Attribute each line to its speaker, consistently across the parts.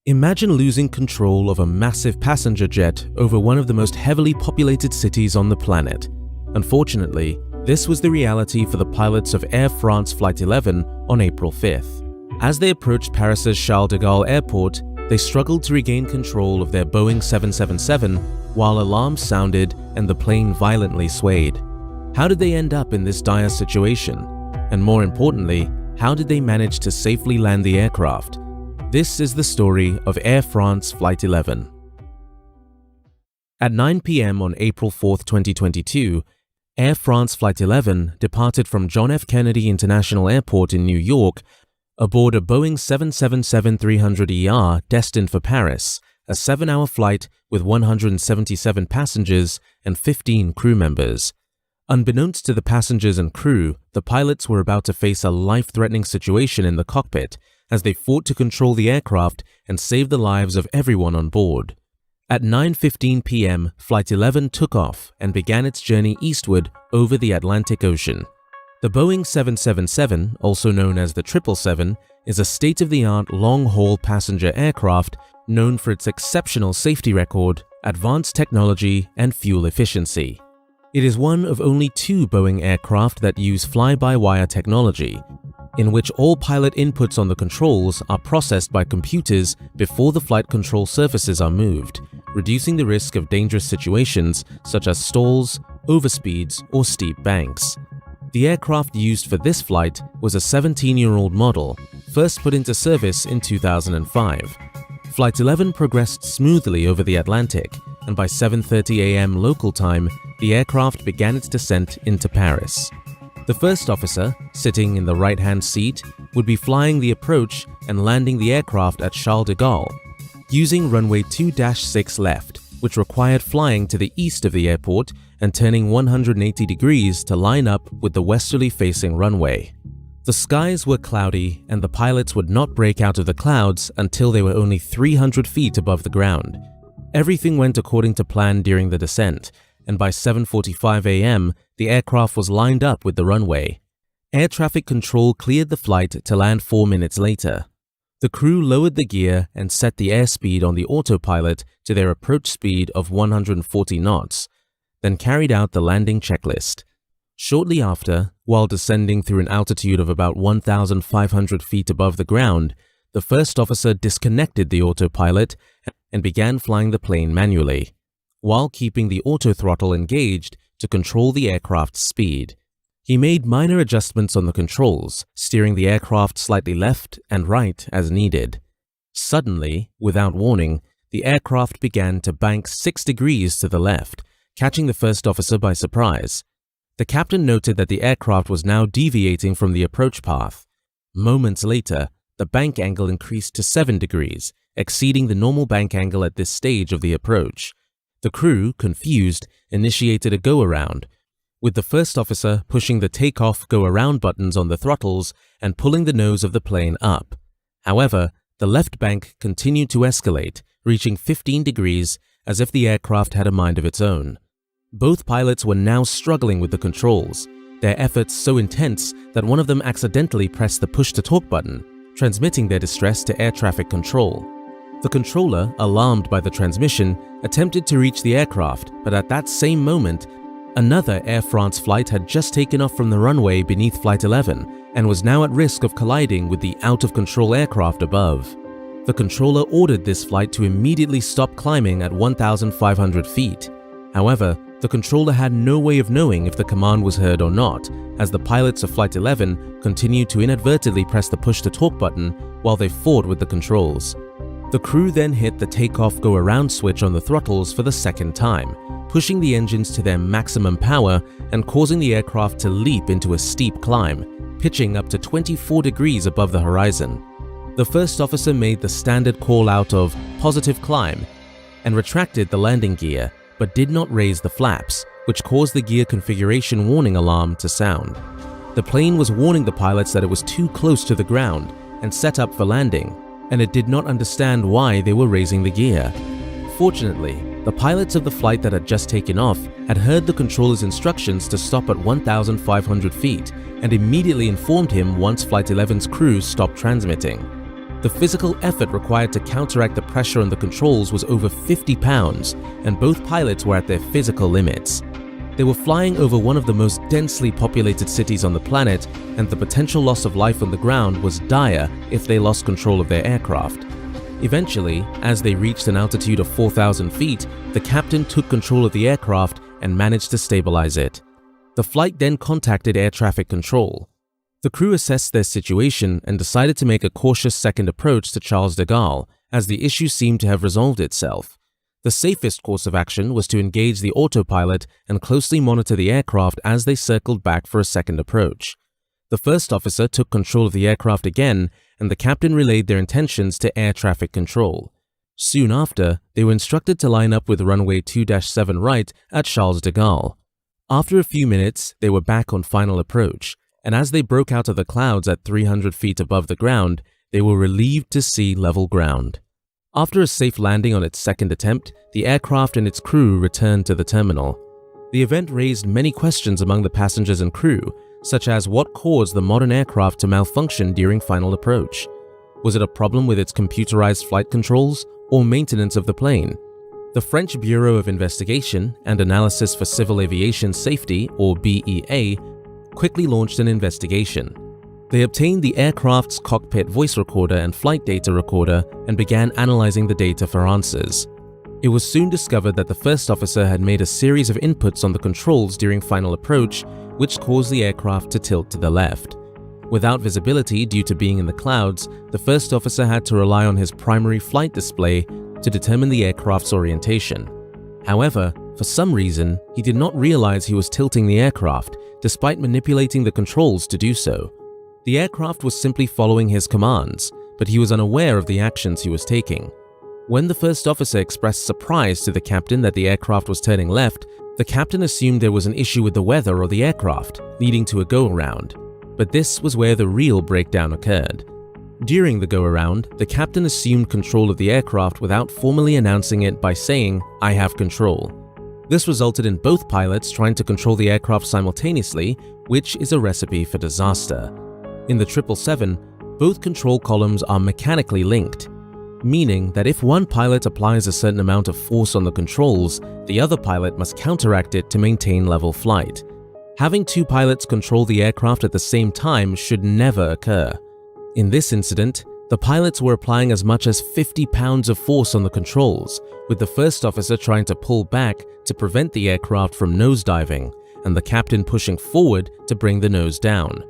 Speaker 1: Imagine losing control of a massive passenger jet over one of the most heavily populated cities on the planet. Unfortunately, this was the reality for the pilots of Air France Flight 11 on April 5th. As they approached Paris's Charles de Gaulle Airport, they struggled to regain control of their Boeing 777 while alarms sounded and the plane violently swayed. How did they end up in this dire situation? And more importantly, how did they manage to safely land the aircraft? This is the story of Air France Flight 11. At 9 p.m. on April 4, 2022, Air France Flight 11 departed from John F. Kennedy International Airport in New York aboard a Boeing 777-300ER destined for Paris, a 7-hour flight with 177 passengers and 15 crew members. Unbeknownst to the passengers and crew, the pilots were about to face a life-threatening situation in the cockpit as they fought to control the aircraft and save the lives of everyone on board. At 9:15 p.m., Flight 11 took off and began its journey eastward over the Atlantic Ocean. The Boeing 777, also known as the 777, is a state-of-the-art long-haul passenger aircraft known for its exceptional safety record, advanced technology, and fuel efficiency. It is one of only 2 Boeing aircraft that use fly-by-wire technology, in which all pilot inputs on the controls are processed by computers before the flight control surfaces are moved, reducing the risk of dangerous situations such as stalls, overspeeds, or steep banks. The aircraft used for this flight was a 17-year-old model, first put into service in 2005. Flight 11 progressed smoothly over the Atlantic, and by 7:30 a.m. local time, the aircraft began its descent into Paris. The first officer, sitting in the right-hand seat, would be flying the approach and landing the aircraft at Charles de Gaulle, using runway 2-6 left, which required flying to the east of the airport and turning 180 degrees to line up with the westerly-facing runway. The skies were cloudy and the pilots would not break out of the clouds until they were only 300 feet above the ground. Everything went according to plan during the descent, and by 7:45 a.m., the aircraft was lined up with the runway. Air traffic control cleared the flight to land 4 minutes later. The crew lowered the gear and set the airspeed on the autopilot to their approach speed of 140 knots, then carried out the landing checklist. Shortly after, while descending through an altitude of about 1,500 feet above the ground, the first officer disconnected the autopilot and began flying the plane manually, while keeping the autothrottle engaged to control the aircraft's speed. He made minor adjustments on the controls, steering the aircraft slightly left and right as needed. Suddenly, without warning, the aircraft began to bank 6 degrees to the left, catching the first officer by surprise. The captain noted that the aircraft was now deviating from the approach path. Moments later, the bank angle increased to 7 degrees, exceeding the normal bank angle at this stage of the approach. The crew, confused, initiated a go-around, with the first officer pushing the takeoff go-around buttons on the throttles and pulling the nose of the plane up. However, the left bank continued to escalate, reaching 15 degrees as if the aircraft had a mind of its own. Both pilots were now struggling with the controls, their efforts so intense that one of them accidentally pressed the push-to-talk button, transmitting their distress to air traffic control. The controller, alarmed by the transmission, attempted to reach the aircraft, but at that same moment, another Air France flight had just taken off from the runway beneath Flight 11 and was now at risk of colliding with the out-of-control aircraft above. The controller ordered this flight to immediately stop climbing at 1,500 feet. However, the controller had no way of knowing if the command was heard or not, as the pilots of Flight 11 continued to inadvertently press the push-to-talk button while they fought with the controls. The crew then hit the takeoff go-around switch on the throttles for the second time, pushing the engines to their maximum power and causing the aircraft to leap into a steep climb, pitching up to 24 degrees above the horizon. The first officer made the standard call-out of "positive climb" and retracted the landing gear, but did not raise the flaps, which caused the gear configuration warning alarm to sound. The plane was warning the pilots that it was too close to the ground and set up for landing, and it did not understand why they were raising the gear. Fortunately, the pilots of the flight that had just taken off had heard the controller's instructions to stop at 1,500 feet and immediately informed him once Flight 11's crew stopped transmitting. The physical effort required to counteract the pressure on the controls was over 50 pounds, and both pilots were at their physical limits. They were flying over one of the most densely populated cities on the planet, and the potential loss of life on the ground was dire if they lost control of their aircraft. Eventually, as they reached an altitude of 4,000 feet, the captain took control of the aircraft and managed to stabilize it. The flight then contacted air traffic control. The crew assessed their situation and decided to make a cautious second approach to Charles de Gaulle, as the issue seemed to have resolved itself. The safest course of action was to engage the autopilot and closely monitor the aircraft as they circled back for a second approach. The first officer took control of the aircraft again, and the captain relayed their intentions to air traffic control. Soon after, they were instructed to line up with runway 2-7 right at Charles de Gaulle. After a few minutes, they were back on final approach, and as they broke out of the clouds at 300 feet above the ground, they were relieved to see level ground. After a safe landing on its second attempt, the aircraft and its crew returned to the terminal. The event raised many questions among the passengers and crew, such as what caused the modern aircraft to malfunction during final approach. Was it a problem with its computerized flight controls or maintenance of the plane? The French Bureau of Investigation and Analysis for Civil Aviation Safety, or BEA, quickly launched an investigation. They obtained the aircraft's cockpit voice recorder and flight data recorder and began analyzing the data for answers. It was soon discovered that the first officer had made a series of inputs on the controls during final approach, which caused the aircraft to tilt to the left. Without visibility due to being in the clouds, the first officer had to rely on his primary flight display to determine the aircraft's orientation. However, for some reason, he did not realize he was tilting the aircraft, despite manipulating the controls to do so. The aircraft was simply following his commands, but he was unaware of the actions he was taking. When the first officer expressed surprise to the captain that the aircraft was turning left, the captain assumed there was an issue with the weather or the aircraft, leading to a go-around. But this was where the real breakdown occurred. During the go-around, the captain assumed control of the aircraft without formally announcing it by saying, "I have control." This resulted in both pilots trying to control the aircraft simultaneously, which is a recipe for disaster. In the 777, both control columns are mechanically linked, meaning that if one pilot applies a certain amount of force on the controls, the other pilot must counteract it to maintain level flight. Having two pilots control the aircraft at the same time should never occur. In this incident, the pilots were applying as much as 50 pounds of force on the controls, with the first officer trying to pull back to prevent the aircraft from nosediving, and the captain pushing forward to bring the nose down.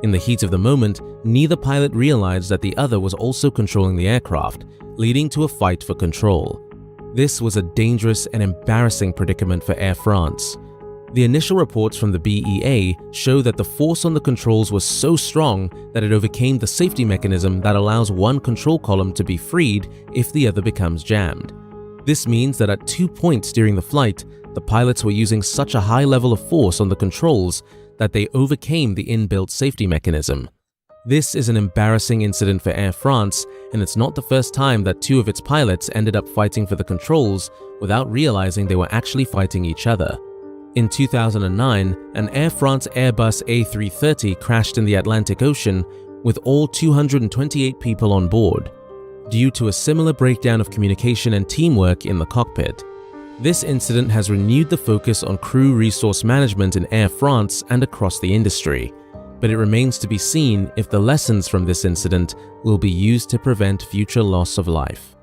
Speaker 1: In the heat of the moment, neither pilot realized that the other was also controlling the aircraft, leading to a fight for control. This was a dangerous and embarrassing predicament for Air France. The initial reports from the BEA show that the force on the controls was so strong that it overcame the safety mechanism that allows one control column to be freed if the other becomes jammed. This means that at 2 points during the flight, the pilots were using such a high level of force on the controls that they overcame the inbuilt safety mechanism. This is an embarrassing incident for Air France, and it's not the first time that two of its pilots ended up fighting for the controls without realizing they were actually fighting each other. In 2009, an Air France Airbus A330 crashed in the Atlantic Ocean with all 228 people on board, due to a similar breakdown of communication and teamwork in the cockpit. This incident has renewed the focus on crew resource management in Air France and across the industry, but it remains to be seen if the lessons from this incident will be used to prevent future loss of life.